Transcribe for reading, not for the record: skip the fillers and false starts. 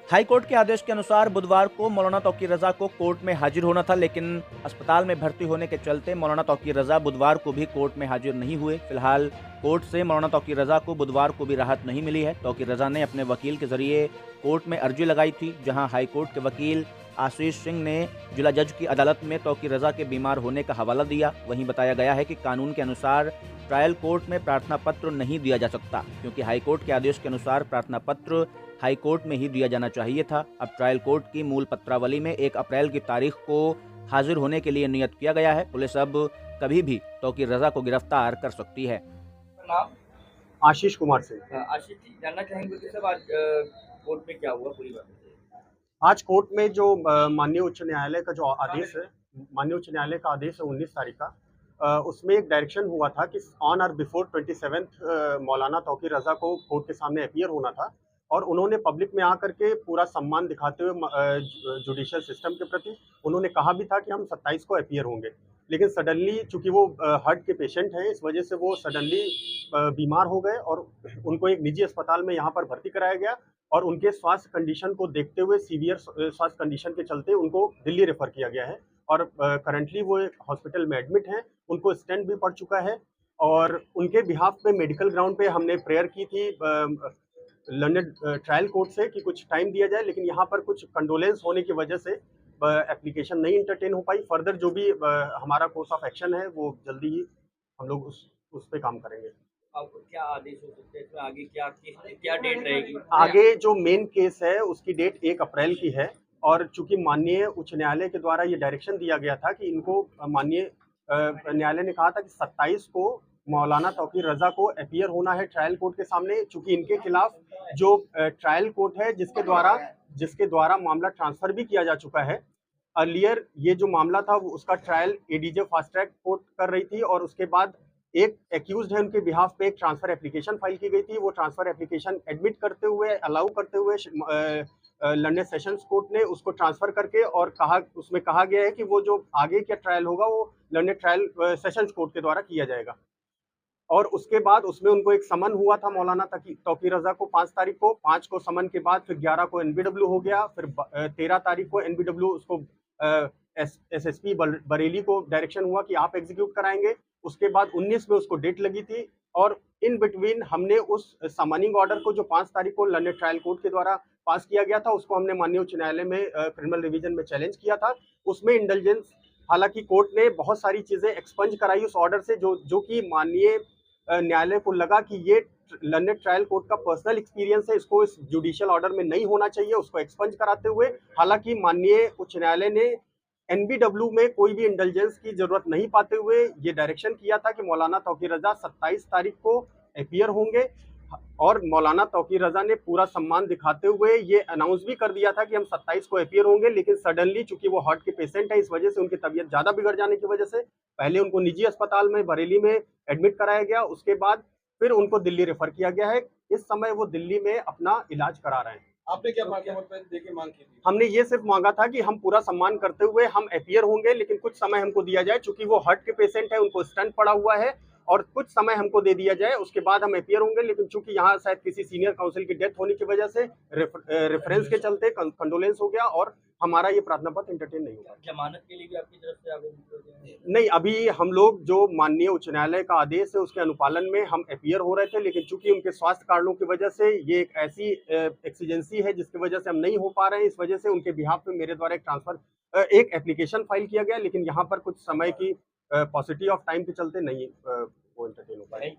High court के आदेश के अनुसार बुधवार को मौलाना तौकीर रजा को कोर्ट में हाजिर होना था, लेकिन अस्पताल में भर्ती होने के चलते मौलाना तौकीर रजा बुधवार को भी कोर्ट में हाजिर नहीं हुए। फिलहाल कोर्ट से मौलाना तौकीर रजा को बुधवार को भी राहत नहीं मिली है। तौकीर रजा ने अपने वकील के जरिए कोर्ट में अर्जी लगाई थी, जहां हाईकोर्ट के वकील आशीष सिंह ने जिला जज की अदालत में तौकीर रजा के बीमार होने का हवाला दिया। वहीं बताया गया है कि कानून के अनुसार ट्रायल कोर्ट में प्रार्थना पत्र नहीं दिया जा सकता, क्योंकि हाईकोर्ट के आदेश के अनुसार प्रार्थना पत्र हाईकोर्ट में ही दिया जाना चाहिए था। अब ट्रायल कोर्ट की मूल पत्रावली में 1 अप्रैल की तारीख को हाजिर होने के लिए नियत किया गया है। पुलिस अब कभी भी तौकीर रजा को गिरफ्तार कर सकती है। नाम आशीष कुमार से। आशीष जी, जानना चाहेंगे कि सब आज कोर्ट में क्या हुआ पूरी बात? आज कोर्ट में जो माननीय उच्च न्यायालय का जो आदेश है, माननीय उच्च न्यायालय का आदेश है 19 तारीख का, उसमें एक डायरेक्शन हुआ था कि ऑन और बिफोर 27 मौलाना तौकीर रजा को कोर्ट के सामने अपीयर होना था, और उन्होंने पब्लिक में आकर के पूरा सम्मान दिखाते हुए जुडिशियल सिस्टम के प्रति उन्होंने कहा भी था कि हम 27 को अपीयर होंगे। लेकिन सडनली चूंकि वो हार्ट के पेशेंट हैं, इस वजह से वो सडनली बीमार हो गए और उनको एक निजी अस्पताल में यहाँ पर भर्ती कराया गया, और उनके स्वास्थ्य कंडीशन को देखते हुए, सीवियर स्वास्थ्य कंडीशन के चलते उनको दिल्ली रेफर किया गया है, और करंटली वो एक हॉस्पिटल में एडमिट हैं। उनको स्टेंट भी पड़ चुका है, और उनके बिहाफ पे मेडिकल ग्राउंड पे हमने प्रेयर की थी लंदन ट्रायल कोर्ट से कि कुछ टाइम दिया जाए, लेकिन यहाँ पर कुछ कंडोलेंस होने की वजह से एप्लीकेशन नहीं इंटरटेन हो पाई। फर्दर जो भी हमारा कोर्स ऑफ एक्शन है वो जल्दी ही हम लोग उस पे काम करेंगे। अब क्या आदेश हो सकते हैं इसमें? आगे क्या डेट रहेगी? आगे जो मेन केस है उसकी डेट 1 अप्रैल की है, और चूंकि माननीय उच्च न्यायालय के द्वारा ये डायरेक्शन दिया गया था कि इनको माननीय न्यायालय ने कहा था कि 27 को मौलाना तौकीर रजा को अपीयर होना है ट्रायल कोर्ट के सामने, चूंकि इनके खिलाफ जो ट्रायल कोर्ट है जिसके द्वारा मामला ट्रांसफर भी किया जा चुका है। अर्लियर ये जो मामला था वो उसका trial ADJ fast track court कर रही थी, और उसके बाद एक एक्यूज्ड है उनके बिहाफ पे एक ट्रांसफर एप्लीकेशन फाइल की गई थी। वो ट्रांसफर एप्लीकेशन एडमिट करते हुए, अलाउ करते हुए लंदन सेशंस कोर्ट ने उसको ट्रांसफर करके, और उसमें कहा गया है कि वो जो आगे का ट्रायल होगा वो लंदन ट्रायल सेशंस कोर्ट के द्वारा किया जाएगा। और उसके बाद उसमें उनको एक समन हुआ था मौलाना तौकीर रजा को 5 तारीख को, 5 को समन के बाद फिर 11 को एनबीडब्ल्यू हो गया, फिर 13 तारीख को एनबीडब्ल्यू उसको एसएसपी बरेली को डायरेक्शन हुआ कि आप एग्जीक्यूट कराएंगे। उसके बाद 19 में उसको डेट लगी थी, और इन बिटवीन हमने उस समनिंग ऑर्डर को जो 5 तारीख को लंदन ट्रायल कोर्ट के द्वारा पास किया गया था, उसको हमने माननीय उच्च न्यायालय में क्रिमिनल रिवीजन में चैलेंज किया था। उसमें इंडल्जेंस, हालांकि कोर्ट ने बहुत सारी चीजें एक्सपंज कराई उस ऑर्डर से, जो कि माननीय न्यायालय को लगा कि ये लंदन ट्रायल कोर्ट का पर्सनल एक्सपीरियंस है, इसको इस जुडिशियल ऑर्डर में नहीं होना चाहिए, उसको एक्सपंज कराते हुए। हालांकि माननीय उच्च न्यायालय ने एनबीडब्ल्यू में कोई भी इंटेलिजेंस की जरूरत नहीं पाते हुए ये डायरेक्शन किया था कि मौलाना तौकीर रजा 27 तारीख को अपीयर होंगे, और मौलाना तौकीर रजा ने पूरा सम्मान दिखाते हुए ये अनाउंस भी कर दिया था कि हम 27 को अपीयर होंगे। लेकिन सडनली चूंकि वो हार्ट के पेशेंट है, इस वजह से उनकी तबीयत ज्यादा बिगड़ जाने की वजह से पहले उनको निजी अस्पताल में बरेली में एडमिट कराया गया, उसके बाद फिर उनको दिल्ली रेफर किया गया है। इस समय वो दिल्ली में अपना इलाज करा रहे हैं। आपने क्या मांग की थी? हमने ये सिर्फ मांगा था कि हम पूरा सम्मान करते हुए हम अपीयर होंगे, लेकिन कुछ समय हमको दिया जाए, चूंकि वो हार्ट के पेशेंट है, उनको स्टंट पड़ा हुआ है, और कुछ समय हमको दे दिया जाए, उसके बाद हम अपीयर होंगे। लेकिन चूंकि यहाँ शायद किसी सीनियर काउंसिल की डेथ होने की वजह से रेफरेंस के चलते कंडोलेंस हो गया, और हमारा ये प्रार्थना पत्र इंटरटेन नहीं होगा। जमानत के लिए भी आपकी तरफ से आवेदन नहीं, अभी हम लोग जो माननीय उच्च न्यायालय का आदेश है उसके अनुपालन में हम अपीयर हो रहे थे, लेकिन चूंकि उनके स्वास्थ्य कारणों की वजह से ये एक ऐसी एक्सीजेंसी है जिसकी वजह से हम नहीं हो पा रहे हैं। इस वजह से उनके बिहाफ पे मेरे द्वारा एक एप्लीकेशन फाइल किया गया, लेकिन यहाँ पर कुछ समय की पॉजिटिव ऑफ टाइम के चलते नहीं वो एंटरटेन हो पाए।